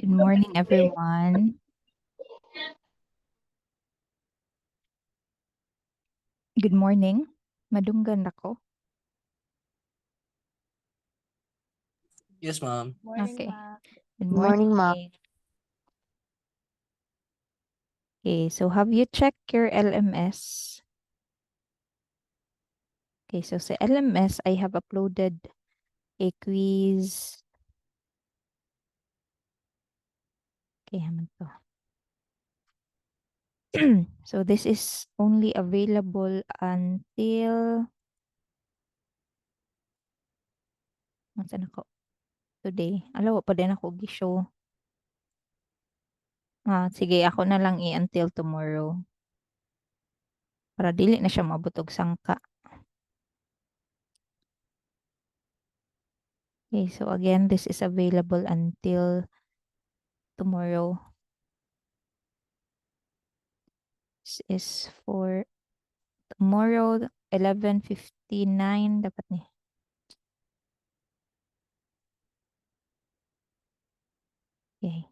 Good morning, everyone. Good morning. Madunggan ako. Yes, ma'am. Okay. Good Morning, ma'am. morning. Okay, so have you checked your LMS? Okay, so sa LMS, I have uploaded a quiz. Okay, haman to. So this is only available until saan ako? Today. Alawa pa din ako gi-show. Sige, ako na lang until tomorrow. Para dili na siya mabutog sangka. Okay, so again, this is available until tomorrow. This is for tomorrow, 11:59 dapat ni. Okay.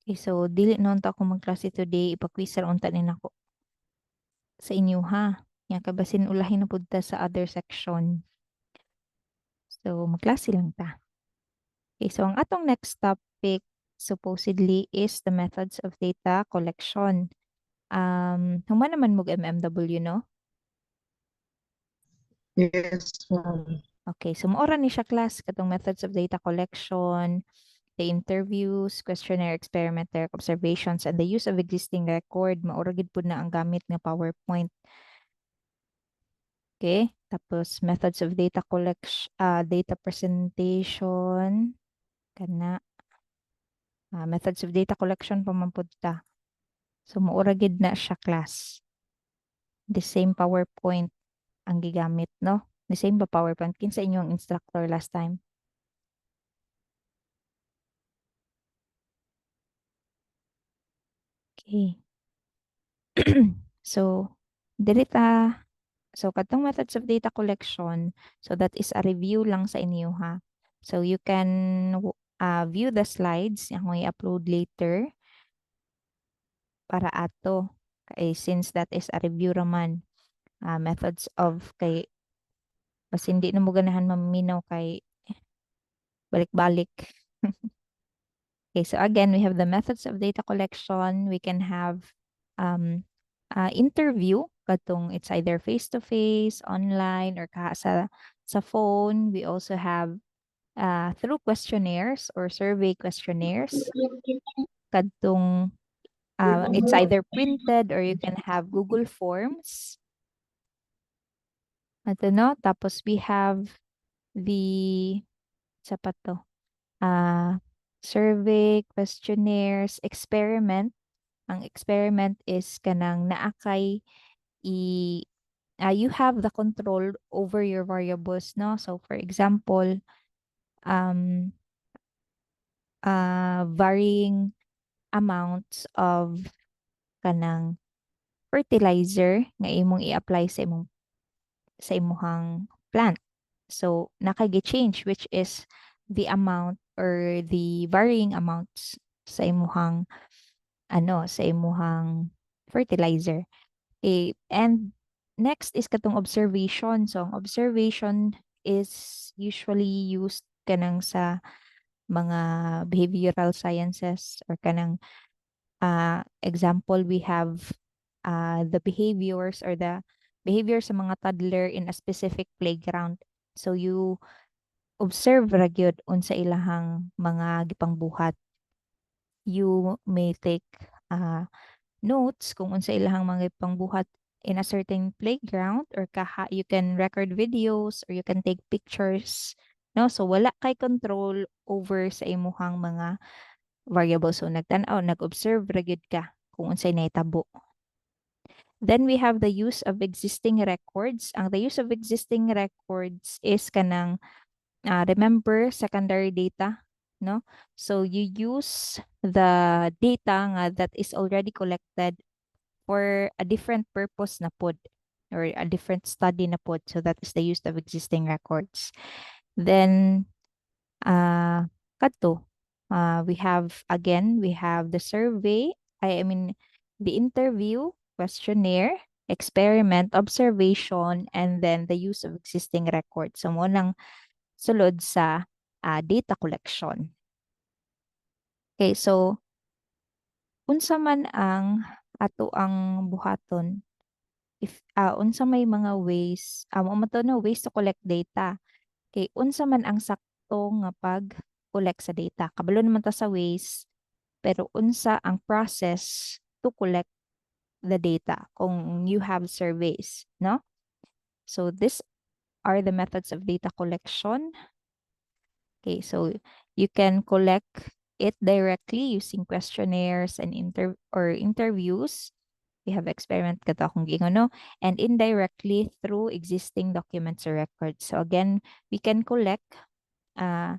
Okay, so dili noon ta ako magklase today, ipa-quiz ra unta ni nako sa inyo ha. Nya kabasin ulahin na pud ta sa other section. So magklase lang ta. Okay, so ang atong next topic supposedly is the methods of data collection. Human naman mo MMW, no? Yes, ma'am. Okay, so maora ni siya class katong methods of data collection, the interviews, questionnaire, experimenter, observations, and the use of existing record. Maura gid pud na ang gamit nga PowerPoint. Okay, tapos methods of data collection, data presentation, kana methods of data collection pa man pud ta. So maura gid na siya class. The same PowerPoint ang gigamit, no? The same ba PowerPoint? Kinsa inyong instructor last time? Okay. So, so katong methods of data collection, so that is a review lang sa inyo ha. So you can view the slides yang i-upload later para ato. Kay since that is a review raman, methods of kay mas hindi na mo ganahan maminaw kay balik-balik. Okay, so again, we have the methods of data collection. We can have interview, katong it's either face-to-face, online, or sa phone. We also have through questionnaires or survey questionnaires. Katong it's either printed or you can have Google Forms. Ito no? Tapos we have the sa pa to? Survey, questionnaires, experiment. Ang experiment is kanang naakay you have the control over your variables, no? So for example, varying amounts of kanang fertilizer nga imong i-apply sa imuhang plant. So nakagi-change which is the amount or the varying amounts sa imuhang sa imuhang fertilizer. And next is katong observation. So ang observation is usually used kanang sa mga behavioral sciences or kanang example we have the behaviors or the behavior sa mga toddler in a specific playground. So you observe ra gyud unsa ilahang mga gipangbuhat. You may take notes kung unsa ilahang mga gipangbuhat in a certain playground or you can record videos or you can take pictures, no? So wala kay control over sa imuhang mga variables. So nagtan-aw, nag-observe ra gyud ka kung unsay nahitabo. Then we have the use of existing records. Ang the use of existing records is kanang remember secondary data, no? So you use the data nga that is already collected for a different purpose na pod or a different study na pod. So that is the use of existing records. Then kadto. We have the survey, I mean, the interview, questionnaire, experiment, observation, and then the use of existing records. So, mo nang sulod sa data collection. Okay, so, unsa man ang ato ang buhaton if unsa may mga ways mo to no ways to collect data kay unsa man ang sakto nga pag collect sa data kabalo naman ta sa ways pero unsa ang process to collect the data kung you have surveys, no? So these are the methods of data collection. Okay, so you can collect it directly using questionnaires and interviews. We have experiment kato akong gingon, no? And indirectly through existing documents or records. So again, we can collect uh,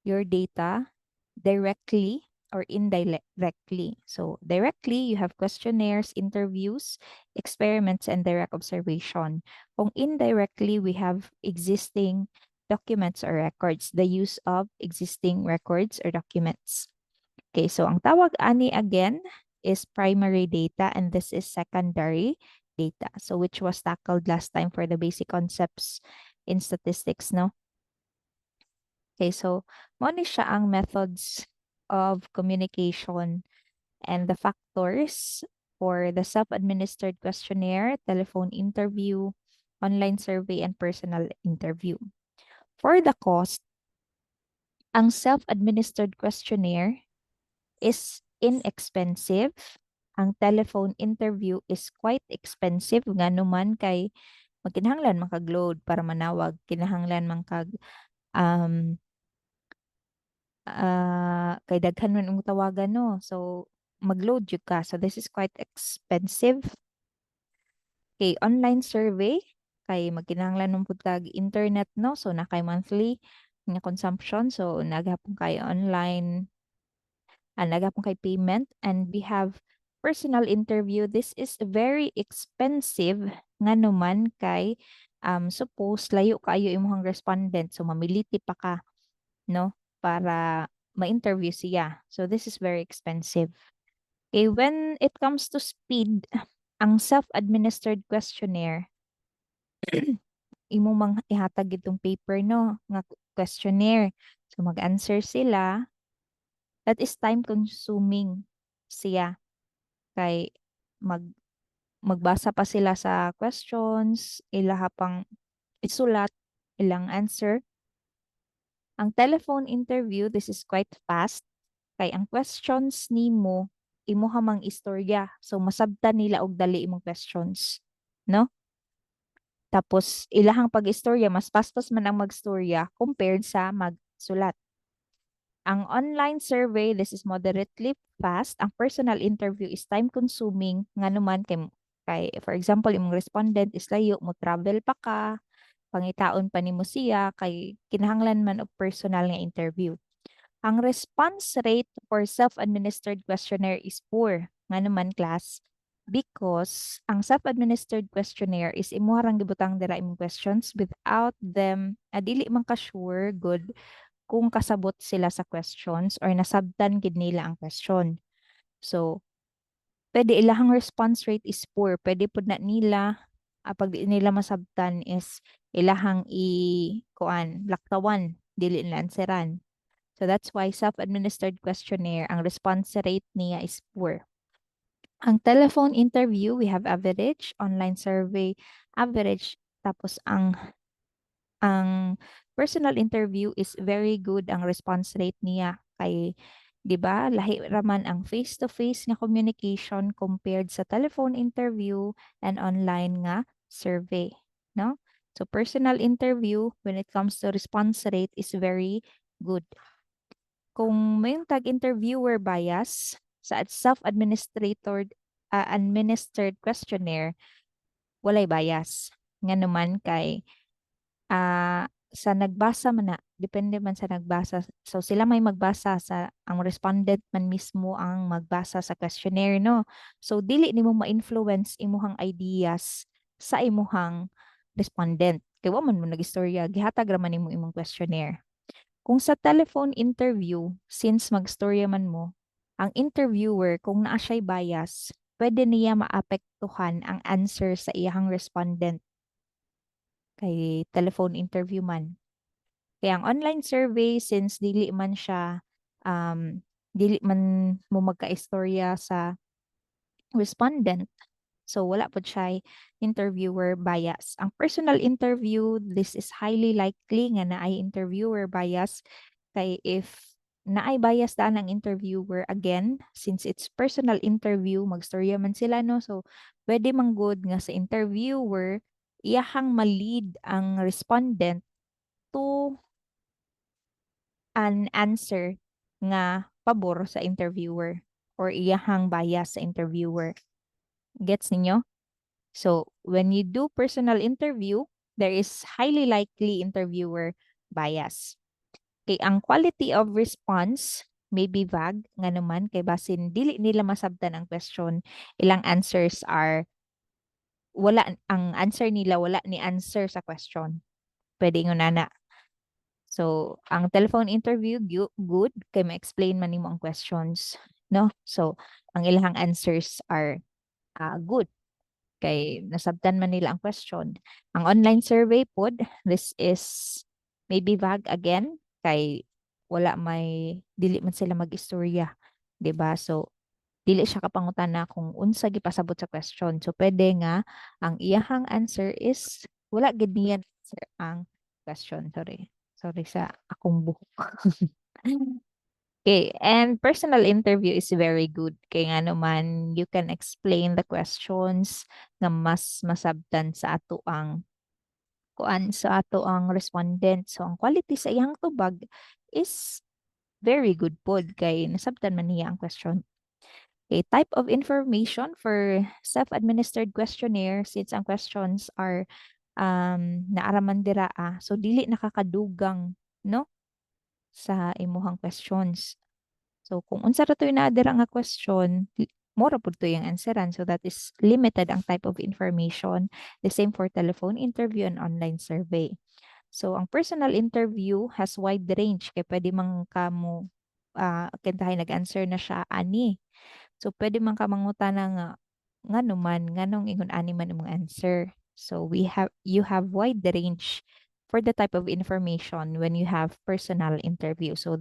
your data directly or indirectly. So directly, you have questionnaires, interviews, experiments, and direct observation. Kung indirectly, we have existing documents or records, the use of existing records or documents. Okay, so ang tawag ani again is primary data and this is secondary data. So which was tackled last time for the basic concepts in statistics, no? Okay, so mo ni siya ang methods of communication and the factors for the self-administered questionnaire, telephone interview, online survey, and personal interview. For the cost, ang self-administered questionnaire is inexpensive. Ang telephone interview is quite expensive nga naman kay magkinahanglan man kag load para manawag, kinahanglan man kag um kay daghan man imong tawagan no. So mag-load jud ka. So this is quite expensive. Okay, online survey kay magkinahanglan mo pud kag internet no. So na kay monthly nga consumption. So naghapon kay online naghapon kay payment and we have personal interview. This is very expensive nga naman kay suppose layo kayo imong respondent. So mamiliti pa ka no para ma-interview siya. So this is very expensive. Okay, when it comes to speed, ang self-administered questionnaire, imo mang ihatag itong paper no, nga questionnaire. So mag-answer sila. That is time consuming siya kay mag magbasa pa sila sa questions, ilaha pang isulat ilang answer. Ang telephone interview, this is quite fast. Kay ang questions nimo imo hamang istorya. So masabtan nila og dali imong questions, no? Tapos ilahang pag-istorya mas paspas man ang magstorya compared sa magsulat. Ang online survey, this is moderately fast. Ang personal interview is time consuming nga naman kay for example imong respondent is layo mo travel pa ka, pangitaon pa nimo siya kay kinahanglan man og personal nga interview. Ang response rate for self-administered questionnaire is poor. Nga naman, class, because ang self-administered questionnaire is imuharang gibutang dira imong questions without them, dili man ka-sure good kung kasabot sila sa questions or nasabtan gid nila ang question. So, pwede ilahang response rate is poor. Pwede pud na nila, pag di nila masabtan is ilahang kuan laktawan, dili nila answeran. So that's why self-administered questionnaire, ang response rate niya is poor. Ang telephone interview, we have average, online survey, average, tapos ang personal interview is very good ang response rate niya kay 'di ba lahi raman ang face-to-face nga communication compared sa telephone interview and online nga survey, no? So personal interview when it comes to response rate is very good. Kung may tag-interviewer bias sa administered questionnaire, walay bias. Nga naman kay sa nagbasa man na, depende man sa nagbasa. So sila may magbasa sa, ang respondent man mismo ang magbasa sa questionnaire, no? So dili nimo ma-influence imuhang ideas sa imuhang respondent. Kaya wa man mo nag-istorya, gihatag ra man nimo imong questionnaire. Kung sa telephone interview, since magstorya man mo, ang interviewer, kung naa siya'y bias, pwede niya maapektuhan ang answer sa iyang respondent kay telephone interview man. Kaya ang online survey, since um, dili man mo magkaistorya sa respondent, so wala po siya interviewer bias. Ang personal interview, this is highly likely nga na ay interviewer bias kay if naay bias daan ang interviewer again, since it's personal interview, magstorya man sila, no? So, pwede man good nga sa interviewer, iyahang ma-lead ang respondent to an answer nga pabor sa interviewer or iyahang bias sa interviewer. Gets ninyo? So, when you do personal interview, there is highly likely interviewer bias. Okay, ang quality of response may be vague nga naman kay basin dili nila masabtan ang question. Ilang answers are ang answer nila wala ni answer sa question. Pwede nga na. So, ang telephone interview good kay ma-explain man nimo ang questions, no? So, ang ilang answers are good kay nasabtan man nila ang question. Ang online survey pod, this is maybe vague again kay dili man sila mag-istorya, 'di ba? So dili siya kapangutana kung unsa gipasabot sa question. So pwede nga ang iyahang answer is wala gid niya answer ang question. Sorry. Sorry sa akong buhok. Okay, and personal interview is very good. Kaya nga naman, you can explain the questions na mas masabtan sa ato ang respondent. So, ang quality sa iyang tubag is very good pod kay nasabtan man niya ang question. Okay, type of information for self-administered questionnaire since ang questions are naaraman dira so dili nakakadugang no sa imuhang questions. So, kung unsa ra to inaadira nga question, mora pud to yung answeran. So, that is limited ang type of information. The same for telephone interview and online survey. So, ang personal interview has wide range. Kaya pwede man ka mo, kintahay nag-answer na siya, ani. So, pwede man ka mangutana nga naman, nga nung ingon ani man imong answer. So, you have wide range for the type of information when you have personal interview. So,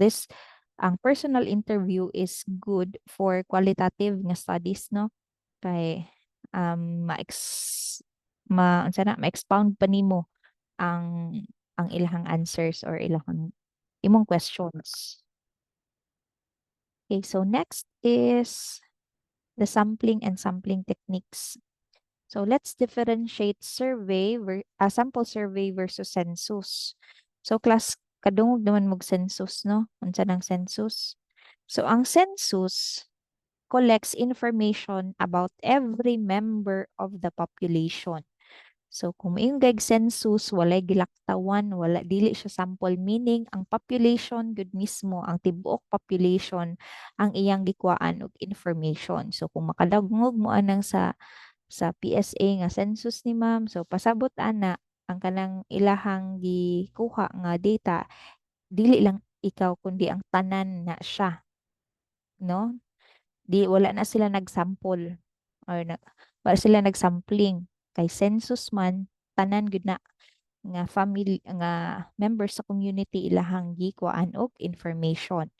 ang personal interview is good for qualitative nga studies, no? Kay unsa na ma-expound pa nimo ang ilahang answers or ilahang imong questions. Okay, so next is the sampling and sampling techniques. So let's differentiate sample survey versus census. So class kadungog naman mag census, no? Unsa nang census? So ang census collects information about every member of the population. So kung yung census walay gilaktawan, wala dili siya sample, meaning ang population gud mismo, ang tibuok population ang iyang gikuhaan og information. So kung makadagngog mo anang sa PSA nga census ni ma'am, so pasabot ana ang kanang ilahang gikuha nga data, dili lang ikaw kundi ang tanan na siya, no? Wala na sila nagsample or wala sila nagsampling kay census man tanan gud na nga family nga members sa community ilahang gikuan og information.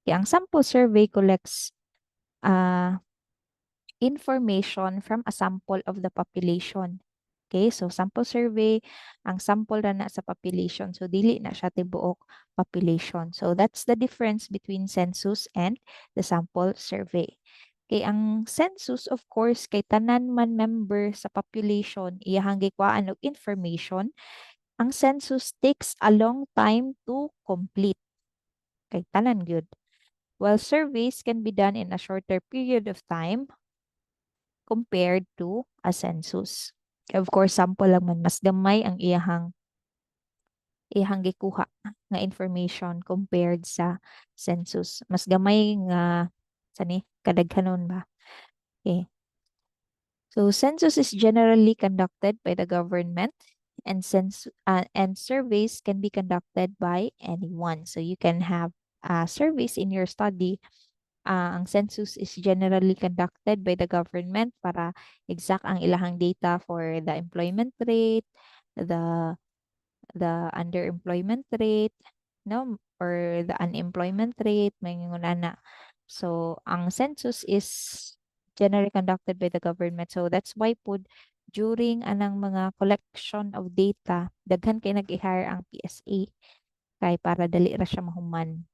Kaya ang sample survey collects uh, information from a sample of the population. Okay, so sample survey, ang sample na sa population. So, dili na siya tibuok population. So, that's the difference between census and the sample survey. Okay, ang census, of course, kay tanan man member sa population, iyahang gikwaan og information. Ang census takes a long time to complete. Kay tanan gyud. While surveys can be done in a shorter period of time compared to a census. Of course, sample lang man, mas gamay ang iyahang gikuha nga information compared sa census. Mas gamay nga kadaghanon ba? Okay. So census is generally conducted by the government and surveys can be conducted by anyone. So you can have surveys in your study. Ang census is generally conducted by the government para exact ang ilahang data for the employment rate, the underemployment rate, no, or the unemployment rate, may na. So ang census is generally conducted by the government. So that's why po during anang mga collection of data, daghan kay nag-i-hire ang PSA kay para dali ra siya mahuman.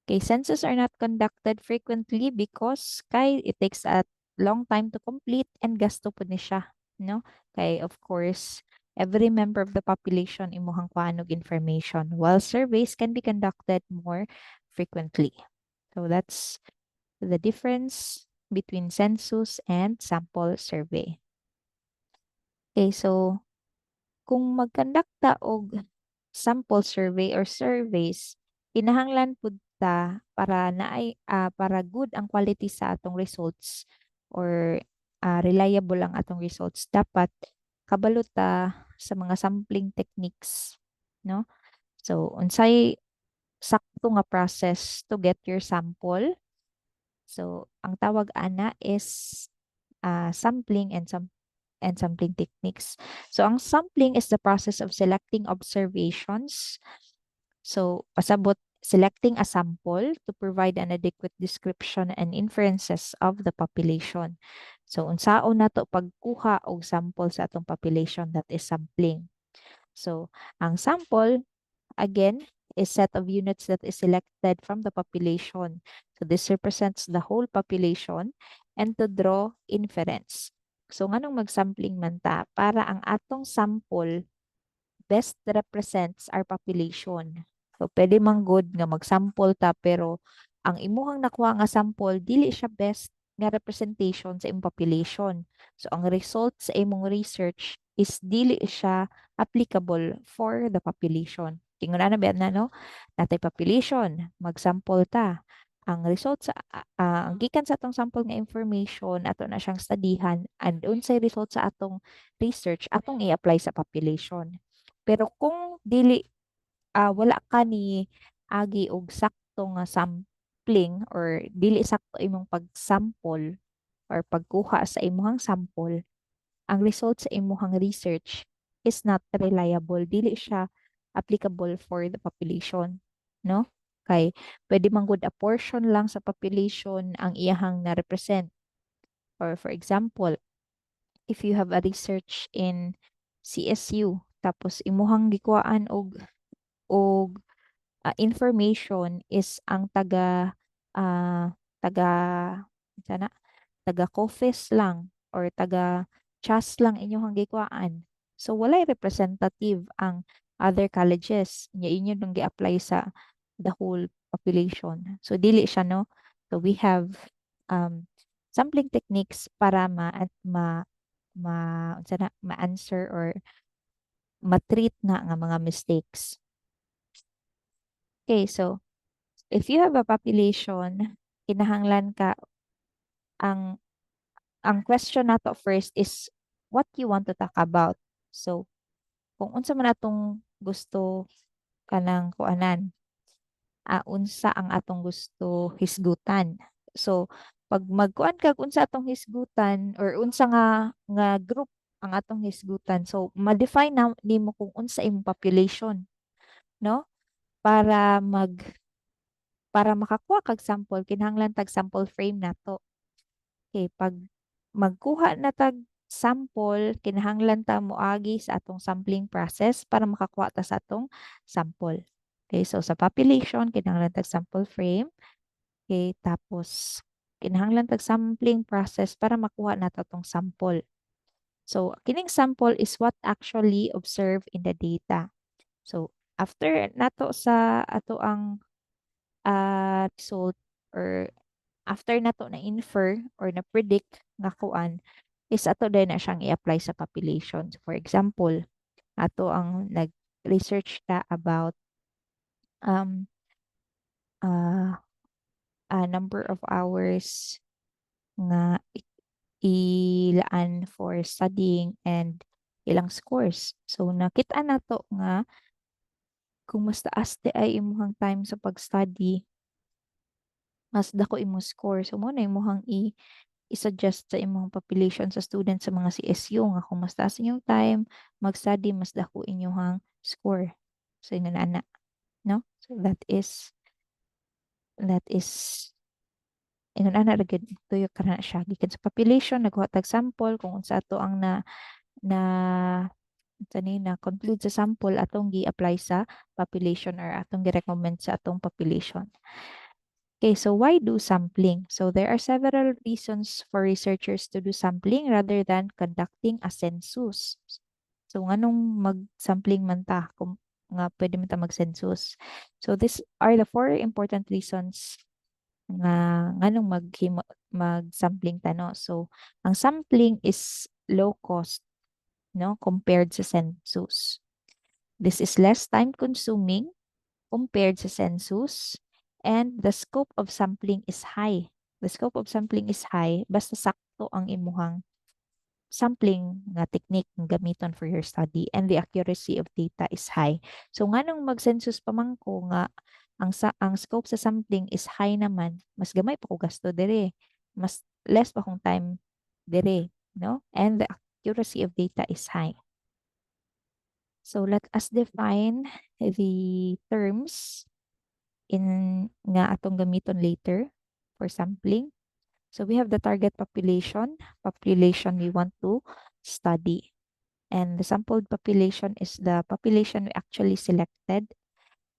Okay, census are not conducted frequently because kay it takes a long time to complete and gasto po ni siya, no? Kay of course, every member of the population imuhang kuanog information, while surveys can be conducted more frequently. So that's the difference between census and sample survey. Okay, so kung magkandakta og sample survey or surveys, kinahanglan pud ta para para good ang quality sa atong results or reliable ang atong results, dapat kabalo ta sa mga sampling techniques, no? So unsay sakto nga process to get your sample. So ang tawag ana is sampling and sampling techniques. So ang sampling is the process of selecting observations. So pasabot selecting a sample to provide an adequate description and inferences of the population. So unsaon nato pagkuha og sample sa atong population, that is sampling. So ang sample again is set of units that is selected from the population. So this represents the whole population and to draw inference. So nganong magsampling man ta para ang atong sample best represents our population. So pwede man good nga magsample ta pero ang imuhang nakuha nga sample dili siya best nga representation sa imong population. So ang results sa imong research is dili siya applicable for the population. Tingon na ba na no? Natay population, magsample ta. Ang results sa ang gikan sa atong sample nga information ato na siyang studyhan and unsay results sa atong research atong i-apply sa population. Pero kung dili wala ka ni agi og sakto nga sampling or dili sakto imong pagsample or pagkuha sa imong sample, ang results sa imong research is not reliable. Dili siya applicable for the population, no? Kay pwede man gud a portion lang sa population ang iyahang na-represent. Or for example, if you have a research in CSU tapos imuhang gikuhaan og information is ang taga sana taga COFES lang or taga CHAS lang inyong gikuhaan. So walay representative ang other colleges nya inyo nung gi-apply sa the whole population. So dili siya, no? So we have um sampling techniques para unsa na ma-answer or ma-treat na nga mga mistakes. Okay, so if you have a population, kinahanglan ka ang question nato first is what you want to talk about. So kung unsa man atong gusto kanang kuanan, unsa ang atong gusto hisgutan. So pag magkuan kag unsa atong hisgutan or unsa nga group ang atong hisgutan. So ma-define na nimo kung unsa imong population, no? Para makakuha kag sample, kinahanglan tag sample frame nato. Okay, pag magkuha na tag sample, kinahanglan ta moagi sa atong sampling process para makakuha ta sa atong sample. Okay, so sa population, kinahanglan tag sample frame. Okay, tapos kinahanglan tag sampling process para makuha na ta tong sample. So, kining sample is what actually observed in the data. So, after nato sa ato ang result or after nato na infer or na predict nga kuan is ato din na siyang i-apply sa population. So, for example, ato ang nag-research ta about um a number of hours nga ilaan for studying and ilang scores. So nakita na to nga kung mas taas di ay imuhang time sa pag-study, mas dako imong score. So mo na imuhang i-suggest sa imong population sa students sa mga CSU nga kung mas taas inyong time mag-study, mas dako inyong score. So yun na ana, no? So that is ingon ana ra gyud tuyo kana siya gikan sa population nagkuha tag sample kung unsa ato ang na tani na conclude sa sample atong gi-apply sa population or atong gi-recommend sa atong population. Okay, so why do sampling? So there are several reasons for researchers to do sampling rather than conducting a census. So nganong mag-sampling man ta kung nga pwede man ta mag-census. So these are the four important reasons nga nganong mag-sampling ta no. So ang sampling is low cost no compared sa census. This is less time consuming compared sa census, and the scope of sampling is high. The scope of sampling is high basta sakto ang imuhang sampling nga technique nga gamiton for your study, and the accuracy of data is high. So nganong mag-census pa man ko nga ang scope sa sampling is high naman, mas gamay pa ko gasto dire. Mas less pa kong time dire, no? And the accuracy of data is high. So let us define the terms in nga atong gamiton later for sampling. So we have the target population we want to study. And the sampled population is the population we actually selected.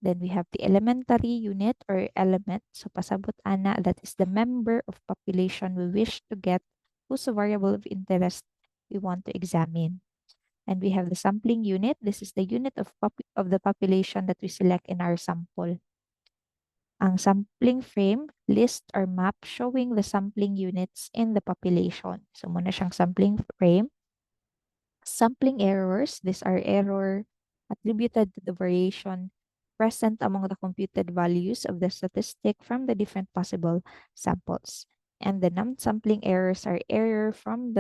Then we have the elementary unit or element. So pasabot ana, that is the member of population we wish to get whose variable of interest we want to examine. And we have the sampling unit. This is the unit of the population that we select in our sample. Ang sampling frame, list or map showing the sampling units in the population. So muna siyang sampling frame. Sampling errors, these are error attributed to the variation present among the computed values of the statistic from the different possible samples. And the non-sampling errors are error from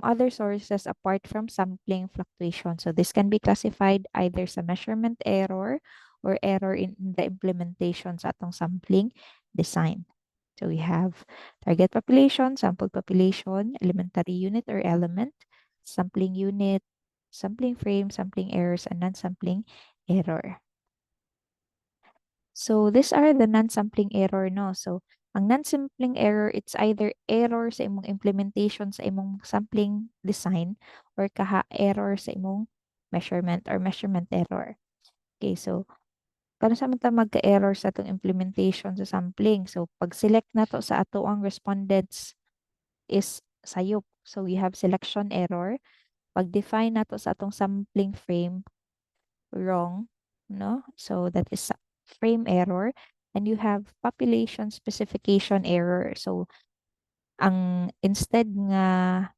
other sources apart from sampling fluctuation. So this can be classified either as a measurement error or error in the implementation sa atong sampling design. So we have target population, sample population, elementary unit or element, sampling unit, sampling frame, sampling errors, and non-sampling error. So these are the non-sampling error, no? So ang non-sampling error, it's either error sa imong implementation sa imong sampling design or kaha error sa imong measurement or measurement error. Okay, so kano sa man ta magka-error sa atong implementation sa sampling. So pag select na to sa ato ang respondents is sayop. So we have selection error. Pag define na to sa atong sampling frame, wrong, no? So that is frame error. And you have population specification error. So ang instead nga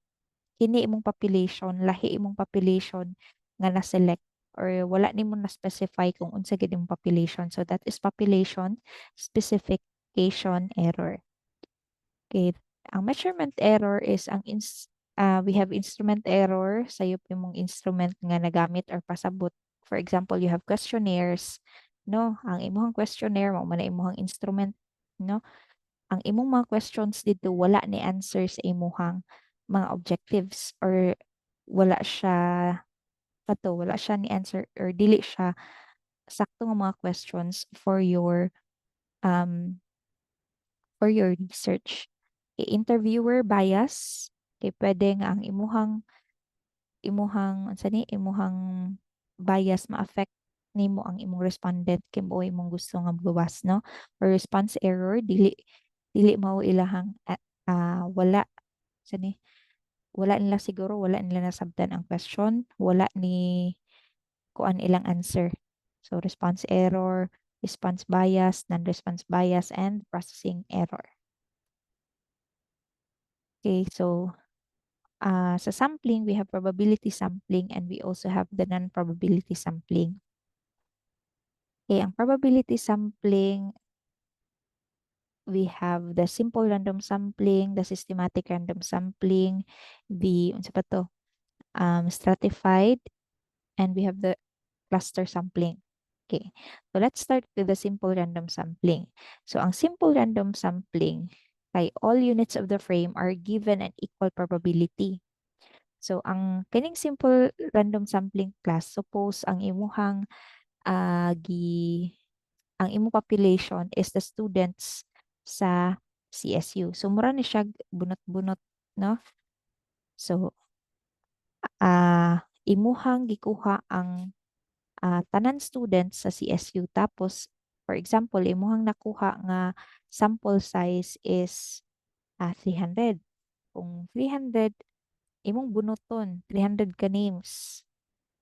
kini imong population, lahi imong population nga na-select or wala nimo na-specify kung unsa gid imong population. So that is population specification error. Okay. Ang measurement error is we have instrument error sa imong instrument nga nagamit or pasabot. For example, you have questionnaires, no? Ang imong questionnaire mao man imong instrument, no? Ang imong mga questions dito wala ni answer sa imong mga objectives or wala siya wala siya ni answer or dili siya sakto nga mga questions um for your research. Interviewer bias kay pwede nga ang unsa ni imuhang bias ma-affect nimo ang imong respondent kay mo imong gusto nga buwas, no? Or response error, dili mao ilahang wala sa ni wala nila siguro wala nila nasabtan ang question, wala ni kuan ilang answer. So response error, response bias, non-response bias, and processing error. Okay, so sa sampling, we have probability sampling and we also have the non-probability sampling. Okay, ang probability sampling, we have the simple random sampling, the systematic random sampling, unsa pa to? stratified, and we have the cluster sampling. Okay, so let's start with the simple random sampling. So ang simple random sampling, kay all units of the frame are given an equal probability. So ang kining simple random sampling class, suppose ang imuhang ang imong population is the students sa CSU. So mura ni siya bunot-bunot, no? So imuhang gikuha ang tanan students sa CSU, tapos for example imuhang nakuha nga sample size is 300. Kung 300 imong bunuton 300 ka names.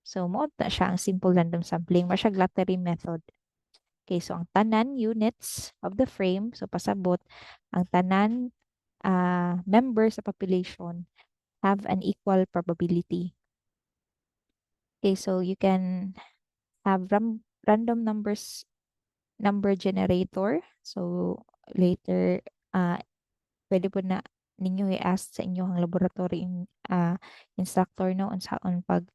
So mo na siya ang simple random sampling, mara siya lottery method. Okay, so ang tanan units of the frame, so pasabot ang tanan members sa population have an equal probability. Okay, so you can have random number generator. So later, pwede po na ninyo i-ask sa inyong laboratory instructor no unsaon pag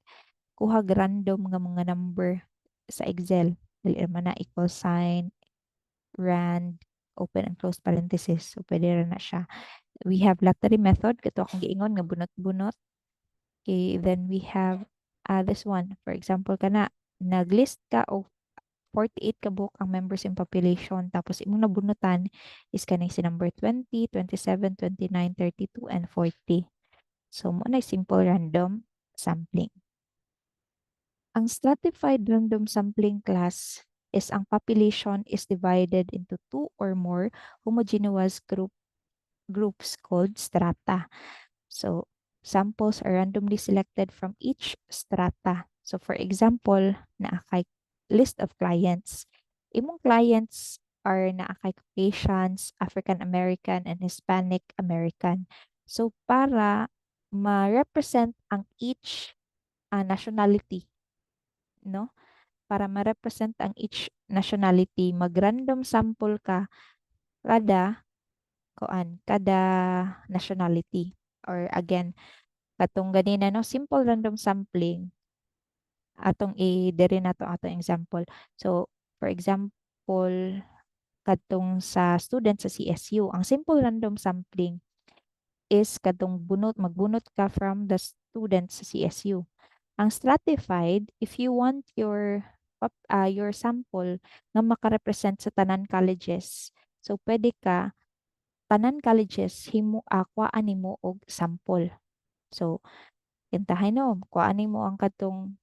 kuhag random nga mga number sa Excel. Dili man na equal sign, rand, open and close parenthesis. So pwede rin na siya. We have lottery method, kato akong giingon nga bunot-bunot. Okay, then we have this one. For example, kana naglist ka o 48 ka book ang members in population. Tapos imong nabunutan is kanay si number 20, 27, 29, 32, and 40. So mo na simple random sampling. Ang stratified random sampling class is ang population is divided into two or more homogeneous groups called strata. So samples are randomly selected from each strata. So for example, naakay list of clients. Imong clients are naakay Caucasians, African American, and Hispanic American. So para ma-represent ang each nationality, no? Para ma-represent ang each nationality, mag-random sample ka kada nationality. Or again, katong ganina no, simple random sampling atong i-diri na to atong example. So, for example, katong sa student sa CSU, ang simple random sampling is katong magbunot ka from the students sa CSU. Ang stratified, if you want your sample nga makarepresent sa tanan colleges, so pwede ka tanan colleges kuhaan nimo og sample. So, kintahay no, kuhaan nimo ang katong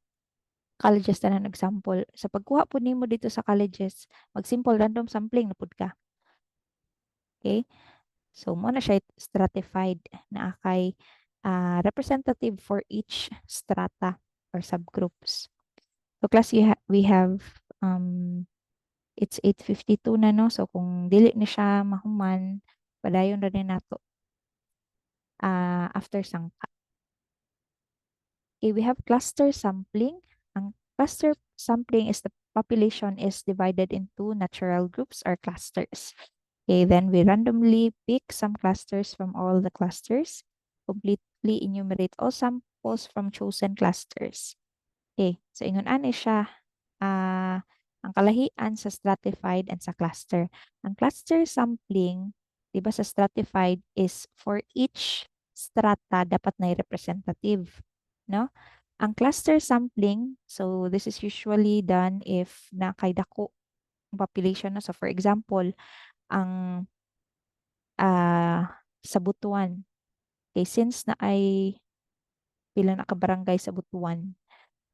colleges tanan example. Sa pagkuha po nimo dito sa colleges, mag-simple random sampling na pud ka. Okay? So, mo na siya stratified na akay representative for each strata or subgroups. So, class, we have, it's 8:52 na, no? So, kung dili ni siya mahuman, padayon rin nato after sangka. Okay, we have cluster sampling. Ang cluster sampling is the population is divided into natural groups or clusters. Okay, then we randomly pick some clusters from all the clusters, completely enumerate all samples from chosen clusters. Okay, so ingon ani siya ang kalahian sa stratified and sa cluster. Ang cluster sampling, di ba sa stratified is for each strata dapat na representative, no? Ang cluster sampling, so this is usually done if nakaidako ang population na. So for example, ang sa Butuan. Okay, since na ay pila na ka barangay sa Butuan,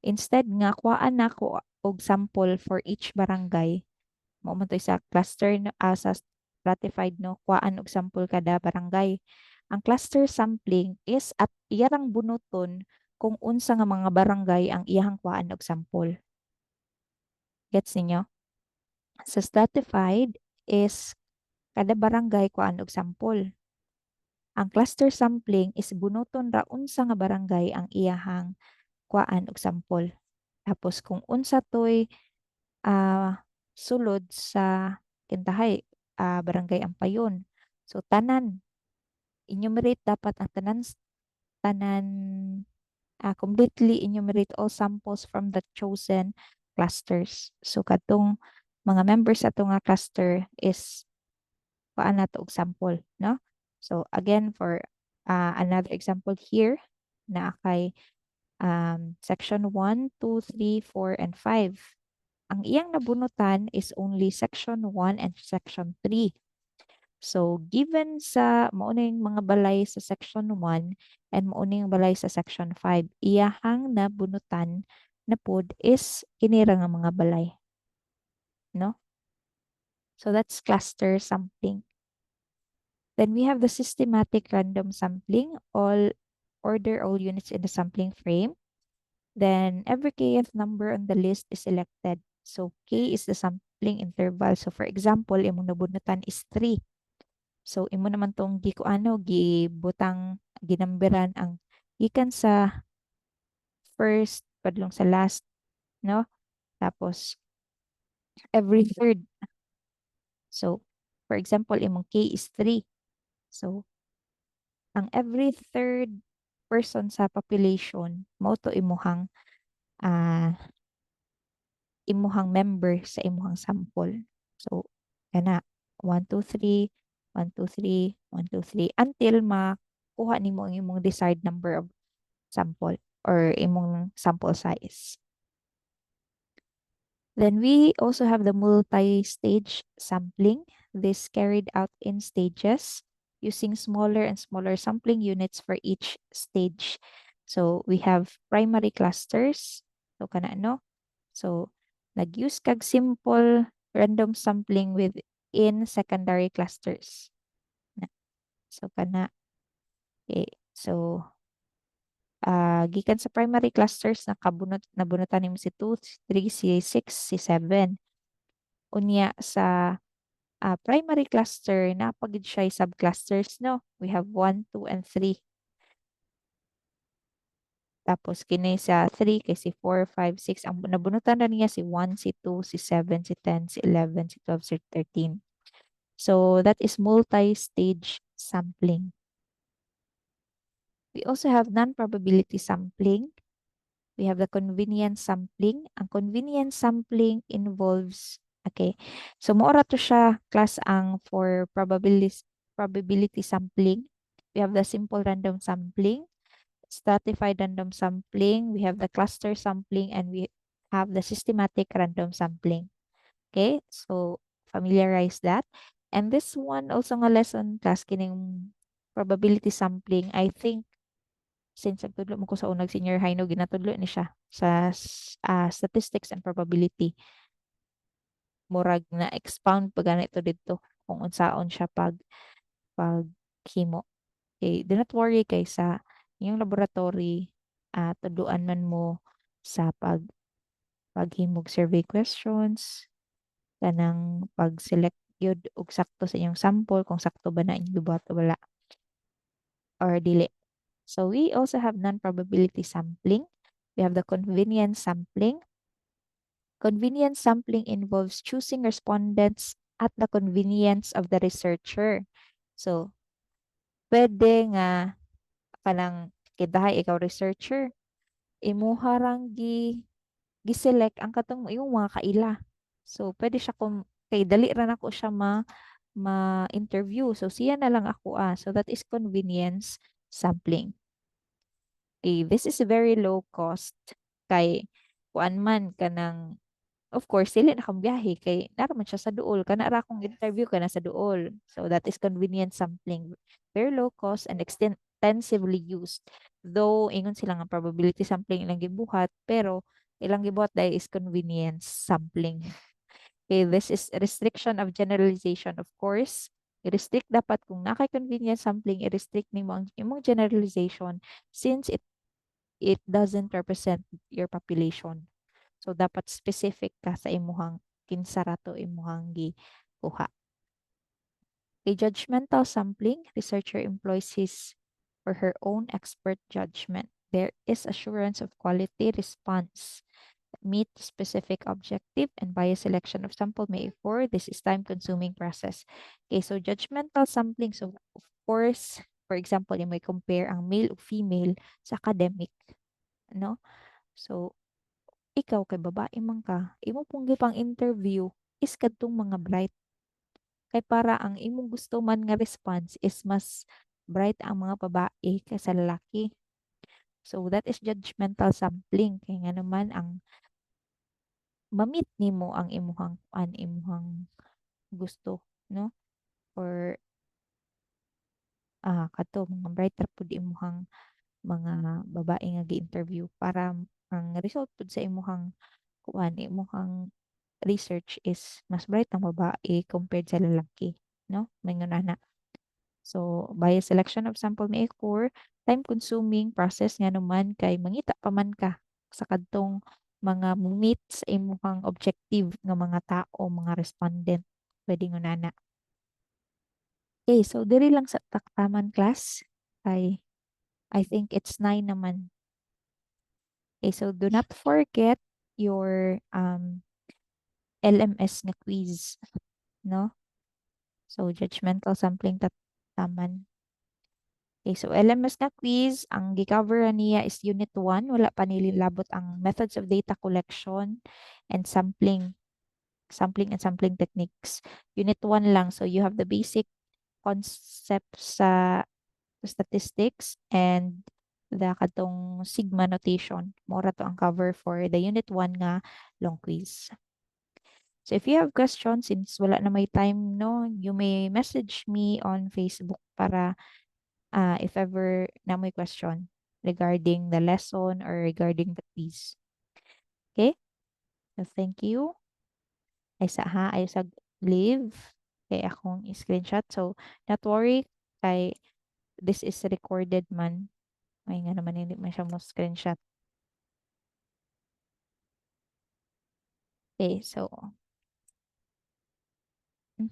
instead nga kuhaan na ko og sample for each barangay, mo man to sa cluster sa stratified no, kuhaan og sample kada barangay. Ang cluster sampling is at iyang bunuton kung unsa nga mga barangay ang iyang kuhaan og sample. Gets ninyo? Sa stratified is kada barangay kuhaan og sample. Ang cluster sampling is bunuton ra unsa nga barangay ang iyahang kuhaan og sample. Tapos kung unsa toy sulod sa kintahay barangay Ampayon. So tanan enumerate dapat ang tanan completely enumerate all samples from the chosen clusters. So katong mga members sa nga cluster is paana to og sample, no? So again, for another example here, na kay section 1, 2, 3, 4, and 5. Ang iyang nabunutan is only section 1 and section 3. So, given sa mauning mga balay sa section 1 and mauning balay sa section 5, iyahang nabunutan na pod is kinira nga mga balay, no? So, that's cluster sampling. Then we have the systematic random sampling, order all units in the sampling frame. Then every kth number on the list is selected. So k is the sampling interval. So for example, imong nabunutan is 3. So imo naman tong gibutang ginamberan ang gikan sa first padlong sa last, no? Tapos every third. So for example, imong k is 3. So ang every third person sa population mo to ah imuhang member sa imuhang sample. So, kana 1, 2, 3, 1, 2, 3, 1, 2, 3, until makuha nimo ang imong desired number of sample or imong sample size. Then we also have the multi-stage sampling. This carried out in stages using smaller and smaller sampling units for each stage. So we have primary clusters. So kana no? So nag-use kag simple random sampling within secondary clusters. So kana okay. So gikan sa primary clusters nabunutan nimo si 2, si 3, si 6, si 7. Unya sa primary cluster napagid siya subclusters, no? We have 1, 2, and 3. Tapos kini sa 3 kay si 4, 5, 6. Ang nabunutan na niya si 1, si 2, si 7, si 10, si 11, si 12, si 13. So that is multi-stage sampling. We also have non-probability sampling. We have the convenience sampling. Ang convenience sampling involves, okay, so moora to siya class ang for probability sampling. We have the simple random sampling, stratified random sampling, we have the cluster sampling, and we have the systematic random sampling. Okay, so familiarize that. And this one also nga lesson class kining probability sampling, I think since nagtudlo mo ko sa unang senior high no ginatudlo ni siya sa statistics and probability. Murag na expound pa ganito dito kung unsaon siya paghimo. Okay, do not worry kay sa yung laboratory tuduan man mo sa paghimog survey questions, kanang pag-select yun og sakto sa inyong sample kung sakto ba na inyong gibuhat o wala or dili. So we also have non-probability sampling. We have the convenience sampling. Convenience sampling involves choosing respondents at the convenience of the researcher. So, pwede nga kanang kidahay ikaw researcher, imuha rang gi-select ang katong yung mga kaila. So, pwede siya kung kay dali ra nako siya ma-interview. So, siya na lang ako So, that is convenience sampling. Okay, this is very low cost kay kuan man kanang of course dili na kang biyahe kay naraman siya sa duol kana ra akong interview kana sa duol. So that is convenient sampling. Very low cost and extensively used. Though ingon sila nga probability sampling ilang gibuhat pero ilang gibuhat dahil is convenience sampling. Okay, this is restriction of generalization of course. I-restrict dapat kung nakay convenience sampling, i-restrict nimo ang imong generalization since it doesn't represent your population. So, dapat specific ka sa imuhang kinsa rato imuhang gikuha. A judgmental sampling, researcher employs his or her own expert judgment. There is assurance of quality response that meet specific objective and bias selection of sample may occur. This is time-consuming process. Okay, so judgmental sampling. So, of course, for example, you may compare ang male o female sa academic. no? So, ikaw kay babae man ka, imo pong gipang interview is kadtong mga bright. Kay para ang imong gusto man nga response is mas bright ang mga babae kaysa lalaki. So, that is judgmental sampling. Kaya nga naman ang mamit nimo ang imuhang gusto, no? Or kato mga brighter pud imuhang mga babae nga gi-interview para ang result pud sa imuhang research is mas bright ang babae compared sa lalaki, no? Maynguna na. So, by selection of sample may occur, time consuming process nga naman kay mangita pa man ka sa kadtong mga meet sa imuhang objective nga mga tao, mga respondent. Pwede nga na. Okay, so diri lang sa taktaman class ay I think it's 9 naman. Okay, so do not forget your LMS nga quiz, no? So judgmental sampling taman. Okay, so LMS nga quiz, ang gi-cover niya is Unit 1. Wala pa nililabot ang methods of data collection and sampling and sampling techniques. Unit 1 lang. So you have the basic concepts sa statistics and the katong sigma notation. Mora to ang cover for the Unit 1 nga long quiz. So if you have questions, since wala na may time, no, you may message me on Facebook para if ever na may question regarding the lesson or regarding the quiz. Okay? So thank you. Ay sa leave. Kay akong screenshot. So, not worry. Kay this is recorded man. May nga naman hindi man siya mo screenshot. Okay, so. hmm,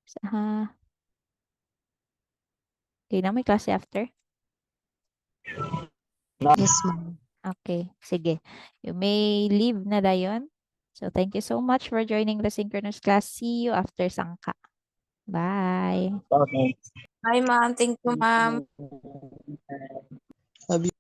Sa Okay, na may klase after? Yes, ma'am. Okay, sige. You may leave na dayon. So, thank you so much for joining the synchronous class. See you after Sangka. Bye. Okay. Hi, ma'am. Thank you, ma'am. Sabi